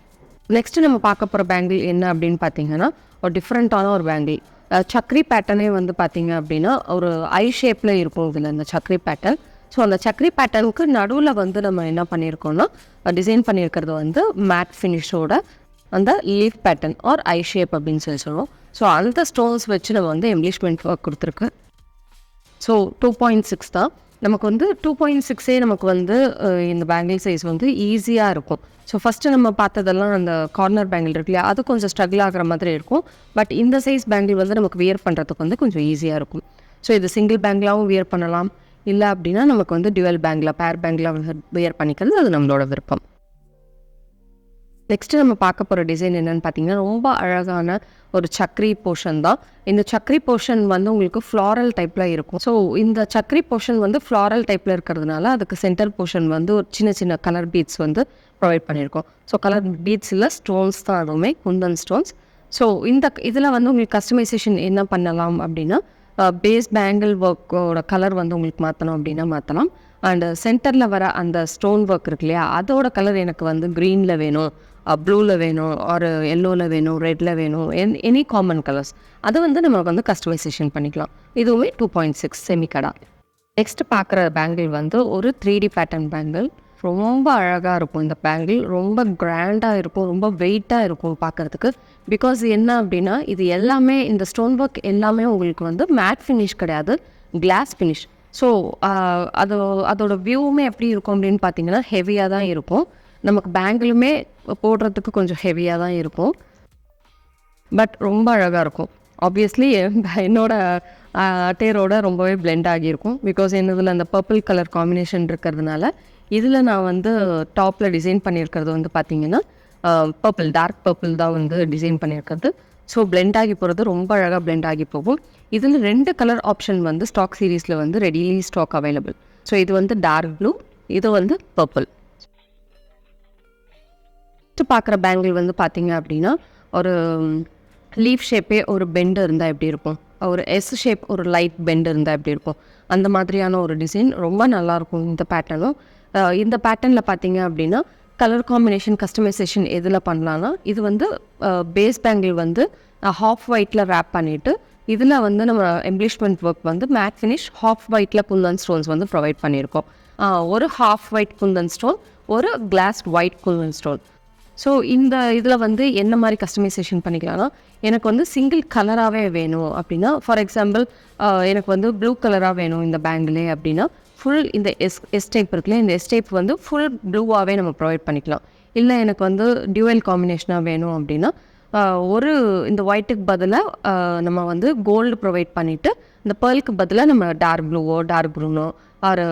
நெக்ஸ்ட்டு நம்ம பார்க்க போகிற பேங்கிள் என்ன அப்படின்னு பார்த்தீங்கன்னா ஒரு டிஃப்ரெண்ட்டான ஒரு பேங்கிள். சக்ரி பேட்டர்னே வந்து பார்த்திங்க அப்படின்னா ஒரு ஐ ஷேப்பில் இருக்கும் இதில் இந்த சக்ரி பேட்டர்ன். ஸோ அந்த சக்ரி பேட்டர்னுக்கு நடுவில் வந்து நம்ம என்ன பண்ணியிருக்கோம்னா டிசைன் பண்ணியிருக்கிறது வந்து மேட் ஃபினிஷோட அந்த லீஃப் பேட்டர்ன் ஆர் ஐ ஷேப் அப்படின்னு சொல்லுவோம். ஸோ அந்த ஸ்டோன்ஸ் வச்சு நம்ம வந்து எம்ப்ளிஷ்மெண்ட் ஒர்க் கொடுத்துருக்கு. ஸோ 2.6 தான் நமக்கு வந்து 2.6 நமக்கு வந்து இந்த பேங்கிள் சைஸ் வந்து ஈஸியாக இருக்கும். ஸோ ஃபஸ்ட்டு நம்ம பார்த்ததெல்லாம் அந்த கார்னர் பேங்கிள் இருக்கு இல்லையா, அது கொஞ்சம் ஸ்ட்ரகிள் ஆகிற மாதிரி இருக்கும். பட் இந்த சைஸ் பேங்கிள் வந்து நமக்கு வியர் பண்ணுறதுக்கு வந்து கொஞ்சம் ஈஸியாக இருக்கும். ஸோ இது சிங்கிள் பேங்கிளாகவும் வியர் பண்ணலாம், இல்லை அப்படின்னா நமக்கு வந்து டுவெல் பேங்கில் பேர் பேங்கில் வியர் பண்ணிக்கிறது அது நம்மளோட விருப்பம். நெக்ஸ்ட்டு நம்ம பார்க்க போகிற டிசைன் என்னென்னு பார்த்தீங்கன்னா ரொம்ப அழகான ஒரு சக்ரி போர்ஷன் தான். இந்த சக்ரி போர்ஷன் வந்து உங்களுக்கு ஃப்ளாரல் டைப்பில் இருக்கும். ஸோ இந்த சக்ரி போர்ஷன் வந்து ஃப்ளாரல் டைப்பில் இருக்கிறதுனால அதுக்கு சென்டர் போர்ஷன் வந்து ஒரு சின்ன சின்ன கலர் பீட்ஸ் வந்து ப்ரொவைட் பண்ணியிருக்கோம். ஸோ கலர் பீட்ஸ் இல்லை, ஸ்டோன்ஸ் தான், அதுவுமே குந்தன் ஸ்டோன்ஸ். ஸோ இதில் வந்து உங்களுக்கு கஸ்டமைசேஷன் என்ன பண்ணலாம் அப்படின்னா பேஸ் பேங்கிள் ஒர்க்கோட கலர் வந்து உங்களுக்கு மாற்றணும் அப்படின்னா மாற்றலாம். அண்டு சென்டரில் வர அந்த ஸ்டோன் ஒர்க் இருக்கு இல்லையா, அதோட கலர் எனக்கு வந்து க்ரீனில் வேணும், ப்ளூவில் வேணும், ஒரு எல்லோவில் வேணும், ரெட்டில் வேணும், எனி காமன் கலர்ஸ் அதை வந்து நம்ம வந்து கஸ்டமைசேஷன் பண்ணிக்கலாம். இதுவுமே 2.6 செமிகடா. நெக்ஸ்ட்டு பார்க்குற பேங்கிள் வந்து ஒரு 3D பேட்டர்ன் பேங்கிள். ரொம்ப அழகாக இருக்கும் இந்த பேங்கிள், ரொம்ப கிராண்டாக இருக்கும், ரொம்ப வெயிட்டாக இருக்கும் பார்க்குறதுக்கு. பிகாஸ் என்ன அப்படின்னா இது எல்லாமே இந்த ஸ்டோன் ஒர்க் எல்லாமே உங்களுக்கு வந்து மேட் ஃபினிஷ் கிடையாது, கிளாஸ் ஃபினிஷ். ஸோ அதோட வியூவுமே எப்படி இருக்கும் அப்படின்னு பார்த்தீங்கன்னா ஹெவியாக தான் இருக்கும். நமக்கு பேங்கிளுமே போடுறதுக்கு கொஞ்சம் ஹெவியாக தான் இருக்கும், பட் ரொம்ப அழகாக இருக்கும். ஆப்வியஸ்லி என்னோட அட்டையரோட ரொம்பவே பிளெண்ட் ஆகியிருக்கும். பிகாஸ் என்னதில் அந்த பர்பிள் கலர் காம்பினேஷன் இருக்கிறதுனால இதில் நான் வந்து டாப்பில் டிசைன் பண்ணியிருக்கிறது வந்து பார்த்திங்கன்னா பர்பிள், டார்க் பர்பிள் தான் வந்து டிசைன் பண்ணியிருக்கிறது. ஸோ பிளெண்ட் ஆகி போகிறது ரொம்ப அழகாக பிளெண்ட் ஆகி போகும். இதில் 2 கலர் ஆப்ஷன் வந்து ஸ்டாக் சீரீஸில் வந்து ரெடிலி ஸ்டாக் அவைலபிள். ஸோ இது வந்து டார்க் ப்ளூ, இது வந்து பர்பிள். பார்க்குற பேங்கிள் வந்து பார்த்திங்க அப்படின்னா ஒரு லீஃப் ஷேப்பே ஒரு பெண்டு இருந்தால் எப்படி இருக்கும், ஒரு எஸ் ஷேப் ஒரு லைட் பெண்டு இருந்தால் எப்படி இருக்கும், அந்த மாதிரியான ஒரு டிசைன் ரொம்ப நல்லாயிருக்கும் இந்த பேட்டர்னும். இந்த பேட்டர்னில் பார்த்தீங்க அப்படின்னா கலர் காம்பினேஷன் கஸ்டமைசேஷன் எதில் பண்ணலான்னா, இது வந்து பேஸ் பேங்கிள் வந்து ஹாஃப் ஒயிட்டில் ரேப் பண்ணிவிட்டு இதில் வந்து நம்ம எம்ப்ளிஷ்மெண்ட் ஒர்க் வந்து மேட் ஃபினிஷ் ஹாஃப் ஒயிட்டில் குந்தன் ஸ்டோன்ஸ் வந்து ப்ரொவைட் பண்ணியிருக்கோம். ஒரு ஹாஃப் ஒயிட் குந்தன் ஸ்டோன், ஒரு glass white kundan stone. So இந்த இதில் வந்து என்ன மாதிரி கஸ்டமைசேஷன் பண்ணிக்கலாம்னா, எனக்கு வந்து சிங்கிள் கலராகவே வேணும் அப்படின்னா, ஃபார் எக்ஸாம்பிள் எனக்கு வந்து ப்ளூ கலராக வேணும் இந்த பேங்கிளே அப்படின்னா, ஃபுல் இந்த எஸ் டைப் இருக்குல்ல, இந்த எஸ் டைப் வந்து ஃபுல் ப்ளூவாகவே நம்ம ப்ரொவைட் பண்ணிக்கலாம். இல்லை எனக்கு வந்து டியூவல் காம்பினேஷனாக வேணும் அப்படின்னா, ஒரு இந்த ஒயிட்டுக்கு பதிலாக நம்ம வந்து கோல்டு ப்ரொவைட் பண்ணிவிட்டு இந்த பேர்லுக்கு பதிலாக நம்ம டார்க் ப்ளூவோ டார்க் ப்ரூனோ ஆர்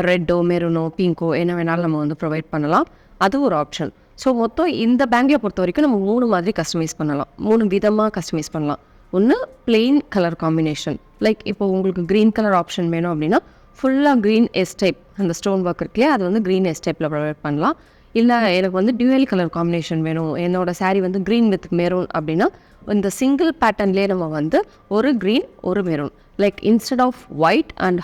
ரெட்டோ மெரூனோ பிங்கோ என்ன வேணாலும் நம்ம வந்து ப்ரொவைட் பண்ணலாம். அது ஒரு ஆப்ஷன். ஸோ மொத்தம் இந்த பேங்கில் பொறுத்த வரைக்கும் நம்ம 3 மாதிரி கஸ்டமைஸ் பண்ணலாம், 3 விதமாக கஸ்டமைஸ் பண்ணலாம். ஒன்று பிளெயின் கலர் காம்பினேஷன், லைக் இப்போ உங்களுக்கு க்ரீன் கலர் ஆப்ஷன் வேணும் அப்படின்னா ஃபுல்லாக க்ரீன் எஸ் டைப் அந்த ஸ்டோன் ஒர்க் இருக்குல்லையே, அது வந்து க்ரீன் எஸ் டைப்பில் ப்ரொவைட் பண்ணலாம். இல்லை எனக்கு வந்து டியூவல் கலர் காம்பினேஷன் வேணும், என்னோடய சாரீ வந்து க்ரீன் வித் மெரூன் அப்படின்னா இந்த சிங்கிள் பேட்டர்ன்லேயே நம்ம வந்து ஒரு க்ரீன் ஒரு maroon, like instead of white and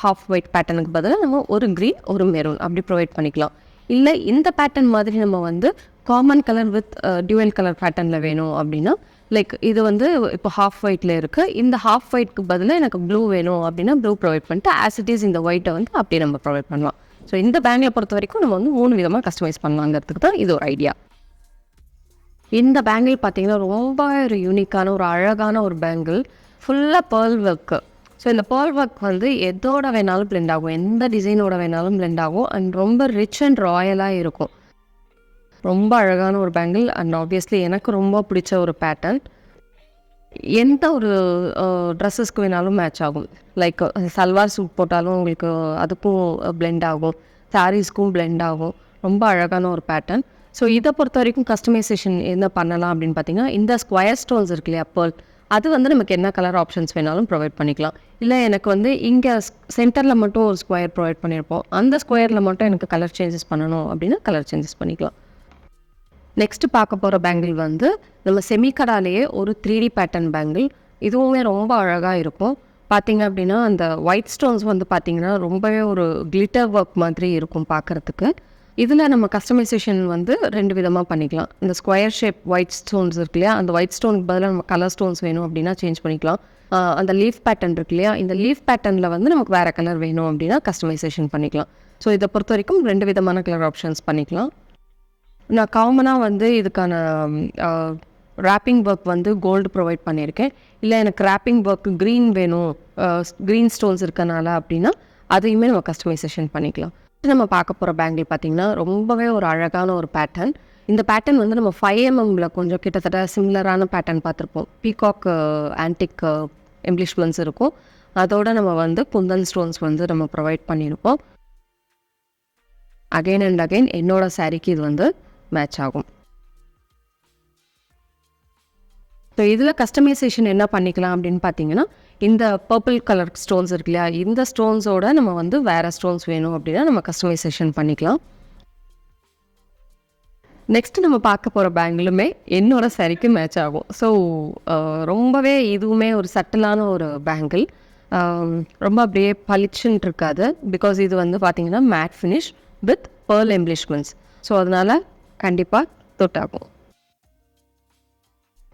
half white பேட்டர்னுக்கு பதிலாக நம்ம ஒரு க்ரீன் ஒரு மெரூன் அப்படி ப்ரொவைட் பண்ணிக்கலாம். இல்லை இந்த பேட்டர்ன் மாதிரி நம்ம வந்து common colour with dual colour பேட்டர்னில் வேணும் அப்படின்னா, லைக் இது வந்து இப்போ ஹாஃப் ஒயிட்டில் இருக்குது, இந்த ஹாஃப் ஒயிட்க்கு பதிலாக எனக்கு ப்ளூ வேணும் அப்படின்னா ப்ளூ ப்ரொவைட் பண்ணிட்டு ஆஸ் இட் இஸ் இந்த ஒயிட்டை வந்து அப்படியே நம்ம ப்ரொவைட் பண்ணலாம். ஸோ இந்த பேங்கில் பொறுத்த வரைக்கும் நம்ம வந்து 3 விதமாக கஸ்டமைஸ் பண்ணலாங்கிறதுக்கு தான் இது ஒரு ஐடியா. இந்த பேங்கிள் பார்த்திங்கன்னா ரொம்ப ஒரு யூனிக்கான ஒரு அழகான ஒரு பேங்கிள், ஃபுல்லாக பேர்ல் ஒர்க்கு. ஸோ இந்த பேர்ல் ஒர்க் வந்து எதோட வேணாலும் பிளெண்ட் ஆகும், எந்த டிசைனோட வேணாலும் பிளெண்ட் ஆகும் அண்ட் ரொம்ப ரிச் அண்ட் ராயலாக இருக்கும். ரொம்ப அழகான ஒரு பேங்கிள் அண்ட் ஆப்வியஸ்லி எனக்கு ரொம்ப பிடிச்ச ஒரு பேட்டர்ன். எந்த ஒரு ட்ரெஸ்ஸஸ்க்கு வேணாலும் மேட்ச் ஆகும், லைக் சல்வார் சூட் போட்டாலும் உங்களுக்கு அதுக்கும் பிளெண்ட் ஆகும், சாரீஸ்க்கும் பிளெண்ட் ஆகும். ரொம்ப அழகான ஒரு பேட்டர்ன். ஸோ இதை பொறுத்த வரைக்கும் கஸ்டமைசேஷன் என்ன பண்ணலாம் அப்படின்னு பார்த்தீங்கன்னா, இந்த ஸ்கொயர் ஸ்டோன்ஸ் இருக்கு இல்லையா பேர்ல், அது வந்து நமக்கு என்ன கலர் ஆப்ஷன்ஸ் வேணாலும் ப்ரொவைட் பண்ணிக்கலாம். இல்லை எனக்கு வந்து இங்கே சென்டரில் மட்டும் ஒரு ஸ்கொயர் ப்ரொவைட் பண்ணியிருப்போம், அந்த ஸ்கொயரில் மட்டும் எனக்கு கலர் சேஞ்சஸ் பண்ணணும் அப்படின்னா கலர் சேஞ்சஸ் பண்ணிக்கலாம். நெக்ஸ்ட்டு பார்க்க போகிற பேங்கிள் வந்து நம்ம செமிகடாலேயே ஒரு 3D பேட்டர்ன் பேங்கிள். இதுவுமே ரொம்ப அழகாக இருக்கும். பார்த்திங்க அப்படின்னா அந்த ஒயிட் ஸ்டோன்ஸ் வந்து பார்த்திங்கன்னா ரொம்பவே ஒரு கிளிட்டர் ஒர்க் மாதிரி இருக்கும் பார்க்குறதுக்கு. இதில் நம்ம கஸ்டமைசேஷன் வந்து 2 விதமாக பண்ணிக்கலாம். இந்த ஸ்கொயர் ஷேப் ஒயிட் ஸ்டோன்ஸ் இருக்கு இல்லையா, அந்த ஒயிட் ஸ்டோனுக்கு பதிலாக நம்ம கலர் ஸ்டோன்ஸ் வேணும் அப்படின்னா சேஞ்ச் பண்ணிக்கலாம். அந்த லீஃப் பேட்டர்ன் இருக்கு இல்லையா, இந்த லீஃப் பேட்டர்னில் வந்து நமக்கு வேறு கலர் வேணும் அப்படின்னா கஸ்டமைசேஷன் பண்ணிக்கலாம். ஸோ இதை பொறுத்த வரைக்கும் 2 விதமான கலர் ஆப்ஷன்ஸ் பண்ணிக்கலாம். நான் காமனாக வந்து இதுக்கான ரேப்பிங் ஒர்க் வந்து கோல்டு ப்ரொவைட் பண்ணியிருக்கேன். இல்லை எனக்கு ரேப்பிங் ஒர்க் க்ரீன் வேணும், க்ரீன் ஸ்டோன்ஸ் இருக்கனால அப்படின்னா அதையுமே நம்ம கஸ்டமைசேஷன் பண்ணிக்கலாம். நம்ம பார்க்க போகிற பேங்கிள் பார்த்திங்கன்னா ரொம்பவே ஒரு அழகான ஒரு பேட்டர்ன். இந்த பேட்டர்ன் வந்து நம்ம 5mm கொஞ்சம் கிட்டத்தட்ட சிமிலரான பேட்டர்ன் பார்த்துருப்போம். பீகாக் ஆன்டிக் எம்ப்ளிஷ்மெண்ட்ஸ் இருக்கும், அதோடு நம்ம வந்து குந்தன் ஸ்டோன்ஸ் வந்து நம்ம ப்ரொவைட் பண்ணியிருப்போம். அகெயின் அண்ட் அகெயின் என்னோடய சாரீக்கு இது வந்து மேட்ச் ஆகும். ஸோ இதில் கஸ்டமைசேஷன் என்ன பண்ணிக்கலாம் அப்படின்னு பார்த்தீங்கன்னா, இந்த பர்பிள் கலர் ஸ்டோன்ஸ் இருக்கு இல்லையா, இந்த ஸ்டோன்ஸோட நம்ம வந்து வேறு ஸ்டோன்ஸ் வேணும் அப்படின்னா நம்ம கஸ்டமைசேஷன் பண்ணிக்கலாம். நெக்ஸ்ட்டு நம்ம பார்க்க போகிற பேங்கிளுமே என்னோடய சாரீக்கு மேட்ச் ஆகும். ஸோ ரொம்பவே இதுவுமே ஒரு சட்டிலான ஒரு பேங்கிள், ரொம்ப அப்படியே பளிச்சுன்னு இருக்காது. பிகாஸ் இது வந்து பார்த்திங்கன்னா matte finish with pearl embellishments. So அதனால் கண்டிப்பாக தொட்டாகும்.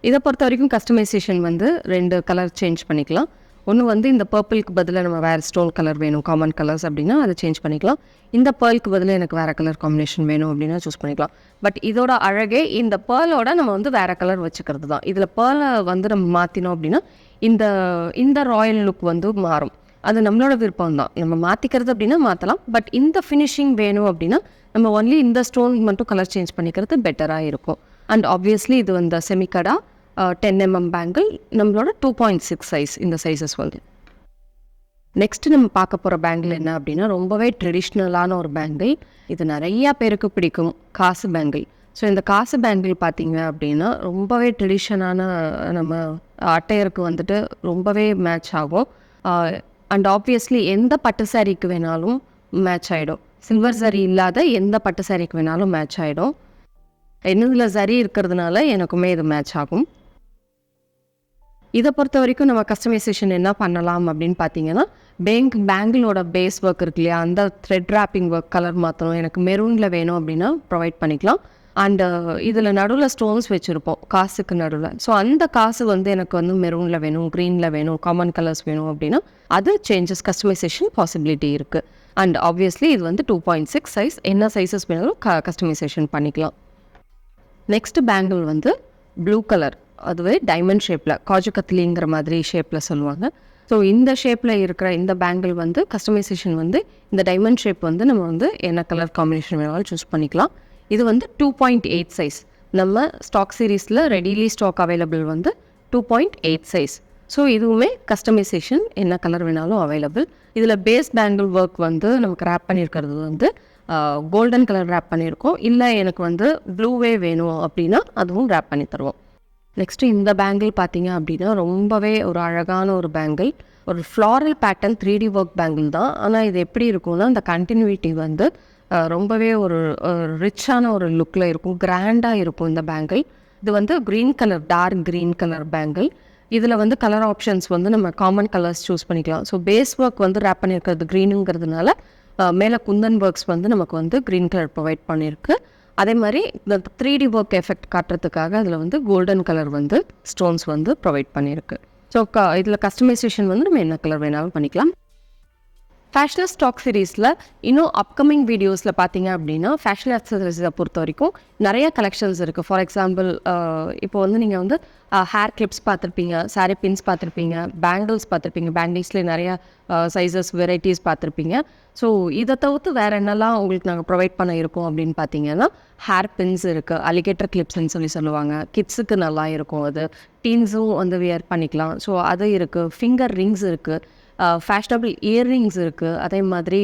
இதை பொறுத்த வரைக்கும் கஸ்டமைசேஷன் வந்து 2 கலர் சேஞ்ச் பண்ணிக்கலாம். ஒன்று வந்து இந்த பர்பிளுக்கு பதிலாக நம்ம வேறு ஸ்டோன் கலர் வேணும், காமன் கலர்ஸ் அப்படின்னா அதை சேஞ்ச் பண்ணிக்கலாம். இந்த பேர்லுக்கு பதிலாக எனக்கு வேறு கலர் காம்பினேஷன் வேணும் அப்படின்னா சூஸ் பண்ணிக்கலாம். பட் இதோட அழகே இந்த பேர்லோட நம்ம வந்து வேறு கலர் வச்சுக்கிறது தான். இதில் பேர்லை வந்து நம்ம மாற்றினோம் அப்படின்னா இந்த இந்த ராயல் லுக் வந்து மாறும். அது நம்மளோட விருப்பம் தான், நம்ம மாற்றிக்கிறது அப்படின்னா மாற்றலாம். பட் இந்த ஃபினிஷிங் வேணும் அப்படின்னா நம்ம ஒன்லி இந்த ஸ்டோன் மட்டும் கலர் சேஞ்ச் பண்ணிக்கிறது பெட்டராக இருக்கும். அண்ட் ஆப்வியஸ்லி இது வந்து செமிகடா 10mm பேங்கிள், நம்மளோட 2.6 சைஸ், இந்த சைஸஸ் வந்து. நெக்ஸ்ட்டு நம்ம பார்க்க போகிற பேங்கிள் என்ன அப்படின்னா ரொம்பவே ட்ரெடிஷ்னலான ஒரு பேங்கிள். இது நிறையா பேருக்கு பிடிக்கும், காசு பேங்கிள். ஸோ இந்த காசு பேங்கிள் பார்த்தீங்க அப்படின்னா ரொம்பவே ட்ரெடிஷனான நம்ம அட்டையருக்கு வந்துட்டு ரொம்பவே மேட்ச் ஆகும். அண்ட் ஆப்வியஸ்லி எந்த பட்டு சாரீக்கு வேணாலும் மேட்ச் ஆகிடும். சில்வர் சரி இல்லாத எந்த பட்டு சாரீக்கு வேணாலும் மேட்ச் ஆகிடும். என்னதில் சரி இருக்கிறதுனால எனக்குமே இது மேட்ச் ஆகும். இதை பொறுத்த வரைக்கும் நம்ம கஸ்டமைசேஷன் என்ன பண்ணலாம் அப்படின்னு பார்த்தீங்கன்னா, பேங்கிளோட பேஸ் ஒர்க் இருக்கு இல்லையா, அந்த த்ரெட் ராப்பிங் ஒர்க் கலர் மாற்றணும், எனக்கு மெரூனில் வேணும் அப்படின்னா ப்ரொவைட் பண்ணிக்கலாம். அண்டு இதில் நடுவில் ஸ்டோன்ஸ் வச்சுருப்போம் காசுக்கு நடுவில். ஸோ அந்த காசு வந்து எனக்கு வந்து மெரூனில் வேணும், க்ரீனில் வேணும், காமன் கலர்ஸ் வேணும் அப்படின்னா அது சேஞ்சஸ் கஸ்டமைசேஷன் பாசிபிலிட்டி இருக்குது. அண்ட் ஆப்வியஸ்லி இது வந்து 2.6 சைஸ், என்ன சைஸஸ் வேணாலும் கஸ்டமைசேஷன் பண்ணிக்கலாம். நெக்ஸ்ட் பேங்கிள் வந்து ப்ளூ கலர், அதுவே டைமண்ட் ஷேப்பில், காஜு கத்லிங்கிற மாதிரி ஷேப்பில் சொல்லுவாங்க. ஸோ இந்த ஷேப்பில் இருக்கிற இந்த பேங்கிள் வந்து கஸ்டமைசேஷன் வந்து இந்த டைமண்ட் ஷேப் வந்து நம்ம வந்து என்ன கலர் காம்பினேஷன் வேணாலும் சூஸ் பண்ணிக்கலாம். இது வந்து 2.8 சைஸ். நம்ம ஸ்டாக் சீரீஸில் ரெடிலி ஸ்டாக் அவைலபிள் வந்து 2.8 சைஸ். ஸோ இதுவுமே கஸ்டமைசேஷன் என்ன கலர் வேணாலும் அவைலபிள். இதில் பேஸ் பேங்கிள் ஒர்க் வந்து நமக்கு ரேப் பண்ணியிருக்கிறது வந்து கோல்டன் கலர் ரேப் பண்ணியிருக்கோம். இல்லை எனக்கு வந்து ப்ளூவே வேணும் அப்படின்னா அதுவும் ரேப் பண்ணி தருவோம். நெக்ஸ்ட்டு இந்த பேங்கிள் பார்த்தீங்க அப்படின்னா ரொம்பவே ஒரு அழகான ஒரு பேங்கிள், ஒரு floral pattern 3D work bangle தான். ஆனால் இது எப்படி இருக்கும்னா இந்த கண்டினியூட்டி வந்து ரொம்பவே ஒரு ரிச்சான ஒரு லுக்கில் இருக்கும், கிராண்டாக இருக்கும் இந்த பேங்கிள். இது வந்து green colour, dark green colour bangle. இதில் வந்து கலர் ஆப்ஷன்ஸ் வந்து நம்ம காமன் கலர்ஸ் சூஸ் பண்ணிக்கலாம். ஸோ பேஸ் ஒர்க் வந்து ரேப் பண்ணியிருக்கிறது க்ரீனுங்கிறதுனால மேலே குந்தன் ஒர்க்ஸ் வந்து நமக்கு வந்து க்ரீன் கலர் ப்ரொவைட் பண்ணியிருக்கு. அதே மாதிரி இந்த 3D ஒர்க் எஃபெக்ட் காட்டுறதுக்காக அதில் வந்து கோல்டன் கலர் வந்து ஸ்டோன்ஸ் வந்து ப்ரொவைட் பண்ணியிருக்கு. ஸோ இதில் கஸ்டமைசேஷன் வந்து நம்ம என்ன கலர் வேணாலும் பண்ணிக்கலாம். ஃபேஷனல் ஸ்டாக் சீரீஸில் இன்னும் அப்கமிங் வீடியோஸில் பார்த்தீங்க அப்படின்னா ஃபேஷன் அக்சசரிஸை பொறுத்த வரைக்கும் நிறைய கலெக்ஷன்ஸ் இருக்குது. ஃபார் எக்ஸாம்பிள் இப்போ வந்து நீங்கள் வந்து ஹேர் கிளிப்ஸ் பார்த்துருப்பீங்க, சாரீ பின்ஸ் பார்த்துருப்பீங்க, பேங்கிள்ஸ் பார்த்துருப்பீங்க, பேங்கிள்ஸ்லேயே நிறையா சைஸஸ் வெரைட்டிஸ் பார்த்துருப்பீங்க. ஸோ இதை தவிர்த்து வேறு என்னெல்லாம் உங்களுக்கு நாங்கள் ப்ரொவைட் பண்ண இருக்கோம் அப்படின்னு பார்த்தீங்கன்னா, ஹேர் பின்ஸ் இருக்குது, அலிகேட்டர் கிளிப்ஸ்ன்னு சொல்லுவாங்க, கிட்ஸுக்கு நல்லா இருக்கும், அது டீன்ஸும் வந்து வியர் பண்ணிக்கலாம். ஸோ அது இருக்குது. ஃபிங்கர் ரிங்ஸ் இருக்குது, ஃபேஷனபிள் இயர்ரிங்ஸ் இருக்குது, அதே மாதிரி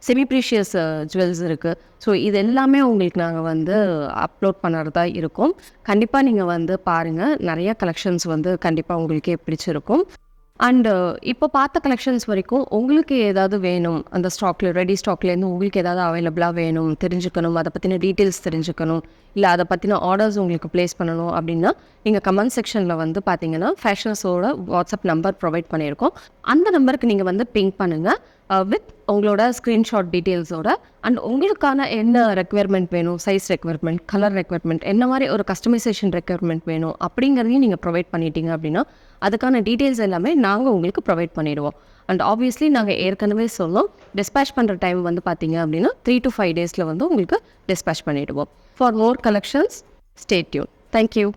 செமி ப்ரீஷியஸ் ஜுவல்ஸ் இருக்குது. ஸோ இது எல்லாமே உங்களுக்கு நாங்கள் வந்து அப்லோட் பண்ணுறதா இருக்கும். கண்டிப்பாக நீங்கள் வந்து பாருங்கள், நிறைய கலெக்ஷன்ஸ் வந்து கண்டிப்பாக உங்களுக்கே பிடிச்சிருக்கும். அண்டு இப்போ பார்த்த கலெக்ஷன்ஸ் வரைக்கும் உங்களுக்கு ஏதாவது வேணும், அந்த ஸ்டாக்கில் ரெடி ஸ்டாக்லேருந்து உங்களுக்கு ஏதாவது அவைலபிளாக வேணும், தெரிஞ்சுக்கணும், அதை பற்றின டீட்டெயில்ஸ் தெரிஞ்சுக்கணும், இல்லை அதை பற்றின ஆர்டர்ஸ் உங்களுக்கு ப்ளேஸ் பண்ணணும் அப்படின்னா நீங்கள் கமெண்ட் செக்ஷனில் வந்து பார்த்தீங்கன்னா ஃபேஷனஸோட வாட்ஸ்அப் நம்பர் ப்ரொவைட் பண்ணியிருக்கோம். அந்த நம்பருக்கு நீங்கள் வந்து பிங்க் பண்ணுங்கள் வித் உங்களோட ஸ்க்ரீன்ஷாட் டீட்டெயில்ஸோட. அண்ட் உங்களுக்கான என்ன ரெக்குயர்மெண்ட் வேணும், சைஸ் ரெக்குயர்மெண்ட், கலர் ரெக்குயர்மெண்ட், என்ன மாதிரி ஒரு கஸ்டமைசேஷன் ரெக்குயர்மெண்ட் வேணும் அப்படிங்கிறதையும் நீங்கள் ப்ரொவைட் பண்ணிட்டீங்க அப்படின்னா அதுக்கான டீட்டெயில்ஸ் எல்லாமே நாங்கள் உங்களுக்கு ப்ரொவைட் பண்ணிடுவோம். அண்ட் ஆப்வியஸ்லி நாங்கள் ஏற்கனவே சொன்னோம், டிஸ்பேச் பண்ணுற டைம் வந்து பார்த்தீங்க அப்படின்னா 3 to 5 days வந்து உங்களுக்கு டிஸ்பேச் பண்ணிவிடுவோம். For more collections stay tune. Thank you.